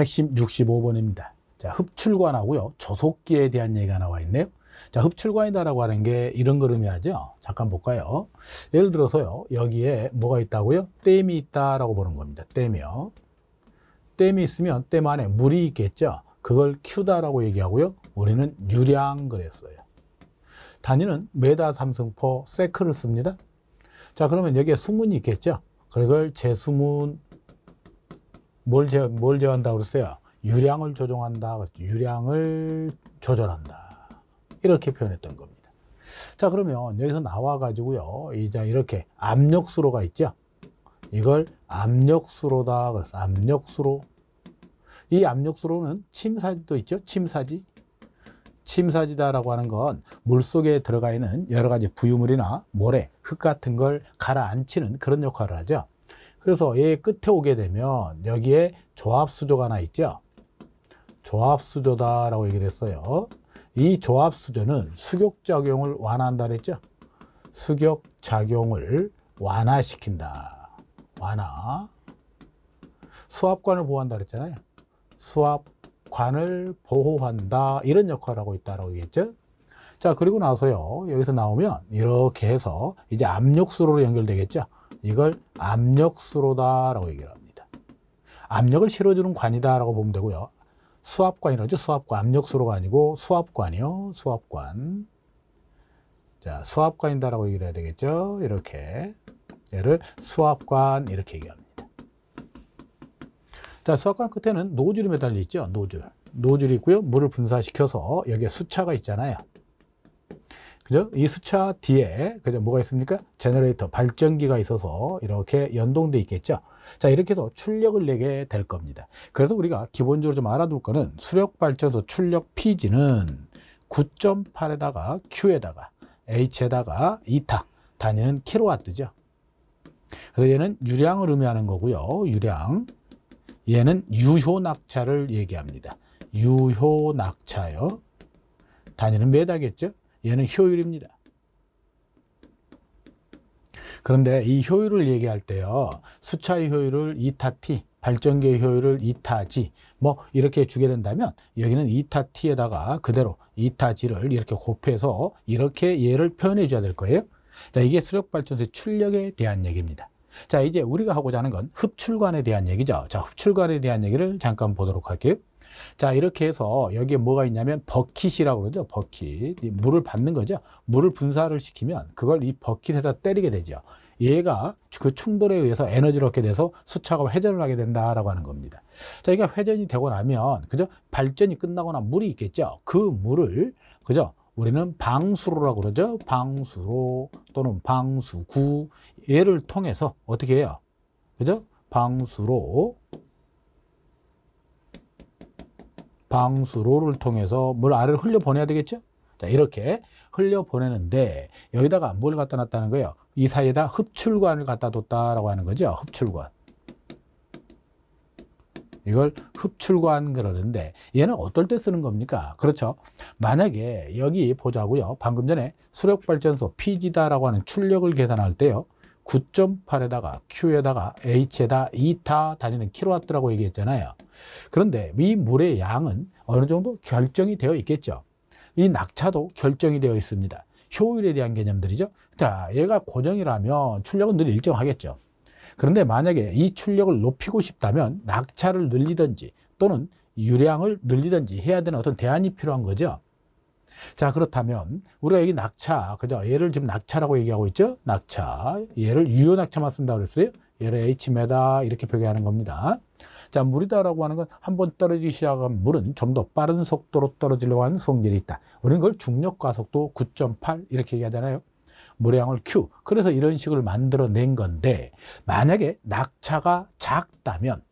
핵심 65번입니다. 자, 흡출관하고요. 조속기에 대한 얘기가 나와 있네요. 자, 흡출관이다라고 하는 게 이런 걸 의미하죠. 잠깐 볼까요? 예를 들어서요. 여기에 뭐가 있다고요? 댐이 있다라고 보는 겁니다. 댐이요. 댐이 있으면 댐 안에 물이 있겠죠. 그걸 Q다라고 얘기하고요. 우리는 유량 그랬어요. 단위는 메다 삼승포 세크를 씁니다. 자, 그러면 여기에 수문이 있겠죠. 그걸 제수문 뭘 제어한다고 그랬어요? 유량을 조정한다. 유량을 조절한다. 이렇게 표현했던 겁니다. 자, 그러면 여기서 나와 가지고요. 이제 이렇게 압력수로가 있죠. 이걸 압력수로다. 그래서 압력수로. 이 압력수로는 침사지도 있죠. 침사지. 침사지다라고 하는 건 물속에 들어가 있는 여러 가지 부유물이나 모래, 흙 같은 걸 가라앉히는 그런 역할을 하죠. 그래서 얘 끝에 오게 되면 여기에 조합수조가 하나 있죠. 조합수조다라고 얘기를 했어요. 이 조합수조는 수격작용을 완화한다 그랬죠. 수격작용을 완화시킨다. 완화. 수압관을 보호한다 그랬잖아요. 수압관을 보호한다. 이런 역할을 하고 있다라고 얘기했죠. 자, 그리고 나서요. 여기서 나오면 이렇게 해서 이제 압력수로로 연결되겠죠. 이걸 압력수로다라고 얘기를 합니다. 압력을 실어주는 관이다라고 보면 되고요. 수압관이라죠. 수압관. 압력수로가 아니고 수압관이요. 수압관. 자, 수압관이다라고 얘기를 해야 되겠죠. 이렇게. 얘를 수압관 이렇게 얘기합니다. 자, 수압관 끝에는 노즐이 매달려 있죠. 노즐. 노즐이 있고요. 물을 분사시켜서 여기에 수차가 있잖아요. 그죠? 이 수차 뒤에 그죠? 뭐가 있습니까? 제너레이터, 발전기가 있어서 이렇게 연동돼 있겠죠. 자, 이렇게 해서 출력을 내게 될 겁니다. 그래서 우리가 기본적으로 좀 알아둘 거는 수력발전소 출력 PG는 9.8에다가 Q에다가 H에다가 2타, 단위는 킬로와트죠. 그래서 얘는 유량을 의미하는 거고요. 유량. 얘는 유효 낙차를 얘기합니다. 유효 낙차요. 단위는 메다겠죠. 얘는 효율입니다. 그런데 이 효율을 얘기할 때요. 수차의 효율을 2타-T, 발전기의 효율을 2타-G 뭐 이렇게 주게 된다면 여기는 2타-T에다가 그대로 2타-G를 이렇게 곱해서 이렇게 얘를 표현해 줘야 될 거예요. 자, 이게 수력발전소의 출력에 대한 얘기입니다. 자, 이제 우리가 하고자 하는 건 흡출관에 대한 얘기죠. 자, 흡출관에 대한 얘기를 잠깐 보도록 할게요. 자, 이렇게 해서 여기에 뭐가 있냐면 버킷이라고 그러죠. 버킷. 물을 받는 거죠. 물을 분사를 시키면 그걸 이 버킷에다 때리게 되죠. 얘가 그 충돌에 의해서 에너지를 얻게 돼서 수차가 회전을 하게 된다라고 하는 겁니다. 자, 이게 회전이 되고 나면 그죠? 발전이 끝나거나 물이 있겠죠. 그 물을 그죠? 우리는 방수로라고 그러죠. 방수로 또는 방수구 얘를 통해서 어떻게 해요? 그죠? 방수로를 통해서 물 아래로 흘려보내야 되겠죠? 자, 이렇게 흘려보내는데 여기다가 뭘 갖다 놨다는 거예요? 이 사이에다 흡출관을 갖다 뒀다라고 하는 거죠. 흡출관. 이걸 흡출관 그러는데 얘는 어떨 때 쓰는 겁니까? 그렇죠. 만약에 여기 보자고요. 방금 전에 수력발전소 PG다라고 하는 출력을 계산할 때요. 9.8에다가 Q에다가 H에다 2타 다니는 킬로와트라고 얘기했잖아요. 그런데 이 물의 양은 어느 정도 결정이 되어 있겠죠. 이 낙차도 결정이 되어 있습니다. 효율에 대한 개념들이죠. 자, 얘가 고정이라면 출력은 늘 일정하겠죠. 그런데 만약에 이 출력을 높이고 싶다면 낙차를 늘리든지 또는 유량을 늘리든지 해야 되는 어떤 대안이 필요한 거죠. 자, 그렇다면 우리가 여기 낙차, 그죠? 얘를 지금 낙차라고 얘기하고 있죠? 낙차. 얘를 유효 낙차만 쓴다고 그랬어요. 얘를 H메다 이렇게 표기하는 겁니다. 자, 물이다라고 하는 건 한번 떨어지기 시작한 물은 좀 더 빠른 속도로 떨어지려고 하는 성질이 있다. 우리는 그걸 중력가속도 9.8 이렇게 얘기하잖아요. 물의 양을 Q. 그래서 이런 식으로 만들어낸 건데 만약에 낙차가 작다면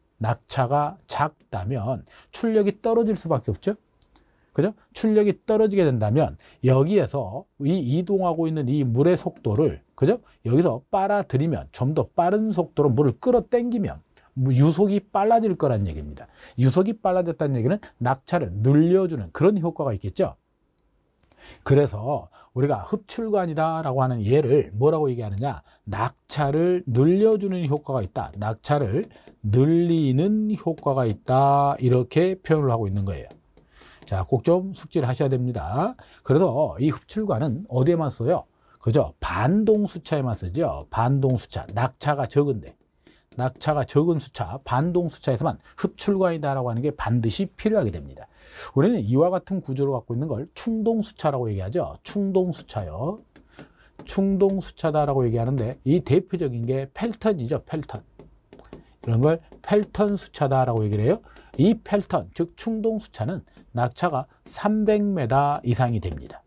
출력이 떨어질 수밖에 없죠. 그죠? 출력이 떨어지게 된다면 여기에서 이 이동하고 있는 이 물의 속도를 그죠? 여기서 빨아들이면 좀 더 빠른 속도로 물을 끌어당기면 유속이 빨라질 거란 얘기입니다. 유속이 빨라졌다는 얘기는 낙차를 늘려주는 그런 효과가 있겠죠. 그래서 우리가 흡출관이다라고 하는 얘를 뭐라고 얘기하느냐? 낙차를 늘려주는 효과가 있다. 낙차를 늘리는 효과가 있다. 이렇게 표현을 하고 있는 거예요. 자, 꼭 좀 숙지를 하셔야 됩니다. 그래서 이 흡출관은 어디에만 써요? 그죠? 반동수차에만 쓰죠. 반동수차. 낙차가 적은데. 낙차가 적은 수차, 반동수차에서만 흡출관이다라고 하는 게 반드시 필요하게 됩니다. 우리는 이와 같은 구조를 갖고 있는 걸 충동수차라고 얘기하죠. 충동수차요. 충동수차다라고 얘기하는데 이 대표적인 게 펠턴이죠. 펠턴. 이런 걸 펠턴 수차다라고 얘기를 해요. 이 펠턴, 즉 충동수차는 낙차가 300m 이상이 됩니다.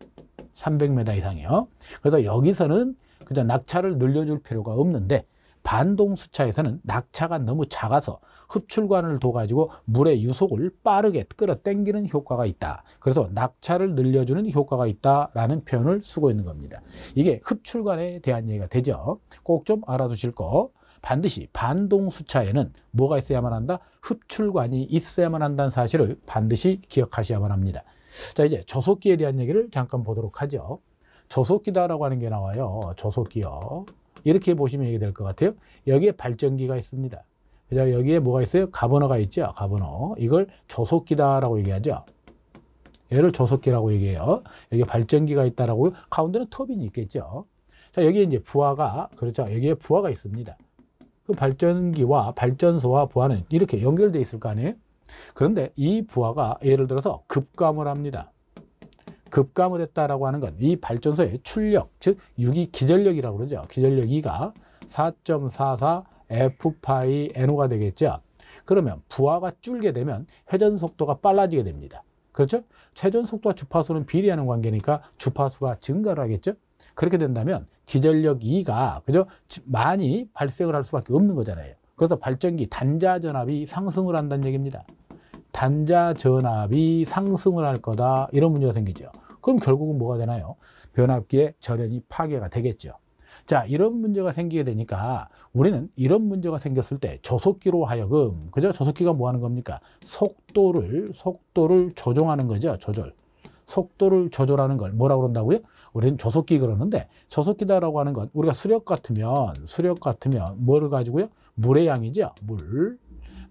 300m 이상이요. 그래서 여기서는 그저 낙차를 늘려줄 필요가 없는데 반동수차에서는 낙차가 너무 작아서 흡출관을 둬가지고 물의 유속을 빠르게 끌어당기는 효과가 있다. 그래서 낙차를 늘려주는 효과가 있다라는 표현을 쓰고 있는 겁니다. 이게 흡출관에 대한 얘기가 되죠. 꼭 좀 알아두실 거. 반드시 반동수차에는 뭐가 있어야만 한다? 흡출관이 있어야만 한다는 사실을 반드시 기억하셔야만 합니다. 자, 이제 조속기에 대한 얘기를 잠깐 보도록 하죠. 조속기다라고 하는 게 나와요. 조속기요. 이렇게 보시면 이게 될 것 같아요. 여기에 발전기가 있습니다. 그죠? 여기에 뭐가 있어요? 가버너가 있죠. 가버너. 이걸 조속기다라고 얘기하죠. 얘를 조속기라고 얘기해요. 여기에 발전기가 있다라고요. 가운데는 터빈이 있겠죠. 자, 여기에 이제 부하가, 그렇죠. 여기에 부하가 있습니다. 그 발전기와 발전소와 부하는 이렇게 연결되어 있을 거 아니에요? 그런데 이 부하가 예를 들어서 급감을 합니다. 급감을 했다라고 하는 건 이 발전소의 출력, 즉 유기 기전력이라고 그러죠. 기전력 E가 4.44 F파이 NO가 되겠죠. 그러면 부하가 줄게 되면 회전 속도가 빨라지게 됩니다. 그렇죠? 회전 속도와 주파수는 비례하는 관계니까 주파수가 증가를 하겠죠. 그렇게 된다면 기전력 E가 그죠? 많이 발생을 할 수밖에 없는 거잖아요. 그래서 발전기 단자 전압이 상승을 한다는 얘기입니다. 단자 전압이 상승을 할 거다. 이런 문제가 생기죠. 그럼 결국은 뭐가 되나요? 변압기의 절연이 파괴가 되겠죠. 자, 이런 문제가 생기게 되니까 우리는 이런 문제가 생겼을 때 조속기로 하여금, 그죠? 조속기가 뭐 하는 겁니까? 속도를 조종하는 거죠. 조절. 속도를 조절하는 걸 뭐라고 그런다고요? 우리는 조속기 그러는데, 조속기다라고 하는 건 우리가 수력 같으면 뭐를 가지고요? 물의 양이죠. 물.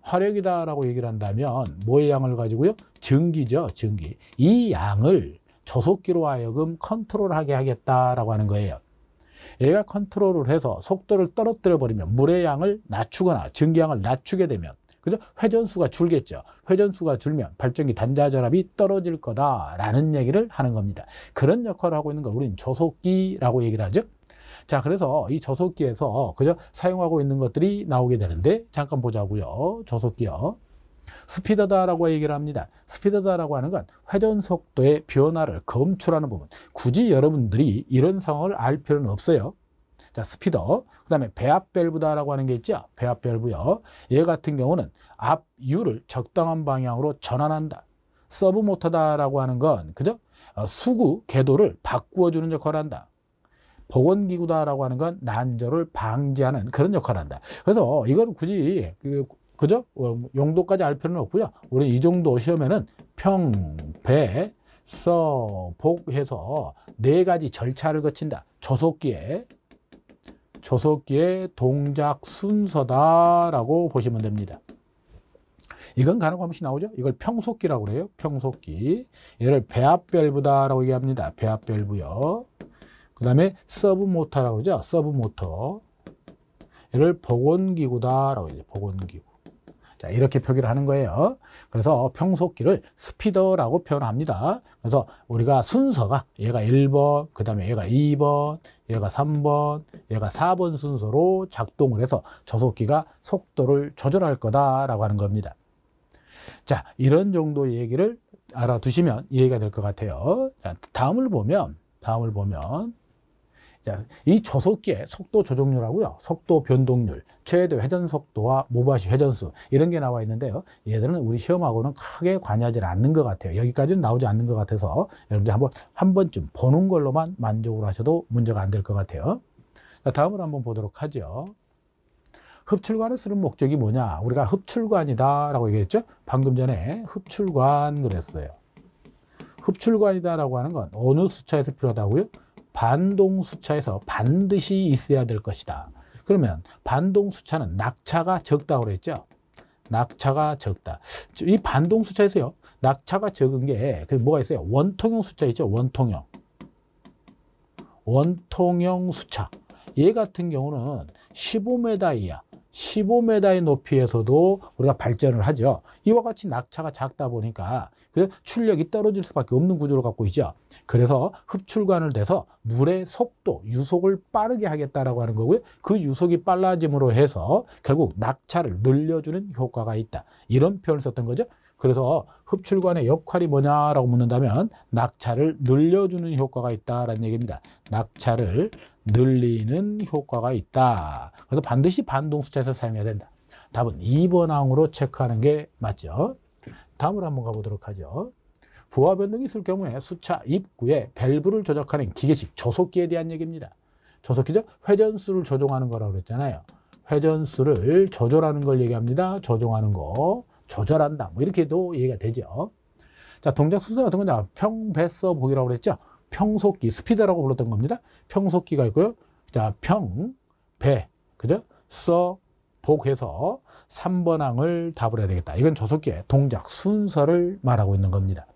화력이다라고 얘기를 한다면 뭐의 양을 가지고요? 전기죠. 전기. 이 양을 조속기로 하여금 컨트롤하게 하겠다라고 하는 거예요. 얘가 컨트롤을 해서 속도를 떨어뜨려 버리면 물의 양을 낮추거나 전기양을 낮추게 되면, 그죠? 회전수가 줄겠죠. 회전수가 줄면 발전기 단자 전압이 떨어질 거다라는 얘기를 하는 겁니다. 그런 역할을 하고 있는 걸 우리는 조속기라고 얘기를 하죠. 자, 그래서 이 조속기에서 그죠? 사용하고 있는 것들이 나오게 되는데 잠깐 보자고요. 조속기요. 스피더다라고 얘기를 합니다. 스피더다라고 하는 건 회전 속도의 변화를 검출하는 부분. 굳이 여러분들이 이런 상황을 알 필요는 없어요. 자, 스피더. 그 다음에 배압 밸브다라고 하는 게 있죠. 배압 밸브요. 얘 같은 경우는 압유를 적당한 방향으로 전환한다. 서브 모터다라고 하는 건 그죠? 수구 궤도를 바꾸어주는 역할을 한다. 복원기구다라고 하는 건 난조를 방지하는 그런 역할을 한다. 그래서 이걸 굳이 그죠? 용도까지 알 필요는 없고요. 우리 이 정도 시험에는 평, 배, 서, 복 해서 4가지 절차를 거친다. 조속기의 동작 순서다라고 보시면 됩니다. 이건 간혹 한 번씩 나오죠. 이걸 평속기라고 그래요. 평속기. 얘를 배압 밸브다라고 얘기합니다. 배압 밸브요. 그 다음에 서브 모터라고 그러죠. 서브 모터. 얘를 복원기구다라고 해요. 복원기구. 자, 이렇게 표기를 하는 거예요. 그래서 평속기를 스피더라고 표현합니다. 그래서 우리가 순서가 얘가 1번, 그 다음에 얘가 2번, 얘가 3번, 얘가 4번 순서로 작동을 해서 조속기가 속도를 조절할 거다라고 하는 겁니다. 자, 이런 정도의 얘기를 알아두시면 이해가 될 것 같아요. 자, 다음을 보면 자, 이 조속기의 속도 조정률하고요, 속도 변동률, 최대 회전 속도와 모바시 회전수 이런 게 나와 있는데요. 얘들은 우리 시험하고는 크게 관여하지 않는 것 같아요. 여기까지는 나오지 않는 것 같아서 여러분들 한 번쯤 보는 걸로만 만족을 하셔도 문제가 안 될 것 같아요. 자, 다음으로 한번 보도록 하죠. 흡출관을 쓰는 목적이 뭐냐? 우리가 흡출관이다라고 얘기했죠. 방금 전에 흡출관 그랬어요. 흡출관이다라고 하는 건 어느 수차에서 필요하다고요? 반동수차에서 반드시 있어야 될 것이다. 그러면 반동수차는 낙차가 적다고 그랬죠. 낙차가 적다. 이 반동수차에서요, 낙차가 적은 게 뭐가 있어요? 원통형 수차 있죠. 원통형 수차. 얘 같은 경우는 15m 이하, 15m의 높이에서도 우리가 발전을 하죠. 이와 같이 낙차가 작다 보니까 그래서 출력이 떨어질 수밖에 없는 구조를 갖고 있죠. 그래서 흡출관을 대서 물의 속도, 유속을 빠르게 하겠다라고 하는 거고요. 그 유속이 빨라짐으로 해서 결국 낙차를 늘려주는 효과가 있다. 이런 표현을 썼던 거죠. 그래서 흡출관의 역할이 뭐냐라고 묻는다면 낙차를 늘려주는 효과가 있다라는 얘기입니다. 낙차를 늘리는 효과가 있다. 그래서 반드시 반동수차에서 사용해야 된다. 답은 2번 항으로 체크하는 게 맞죠. 다음으로 한번 가보도록 하죠. 부하 변동이 있을 경우에 수차 입구에 밸브를 조작하는 기계식 조속기에 대한 얘기입니다. 조속기죠? 회전수를 조종하는 거라고 그랬잖아요. 회전수를 조절하는 걸 얘기합니다. 조종하는 거, 조절한다. 뭐 이렇게도 얘기가 되죠. 자, 동작 순서 같은 건 평배서 보기라고 그랬죠. 평속기, 스피드라고 불렀던 겁니다. 평속기가 있고요. 자, 평, 배, 그죠? 서, 복해서 3번 항을 답을 해야 되겠다. 이건 조속기의 동작 순서를 말하고 있는 겁니다.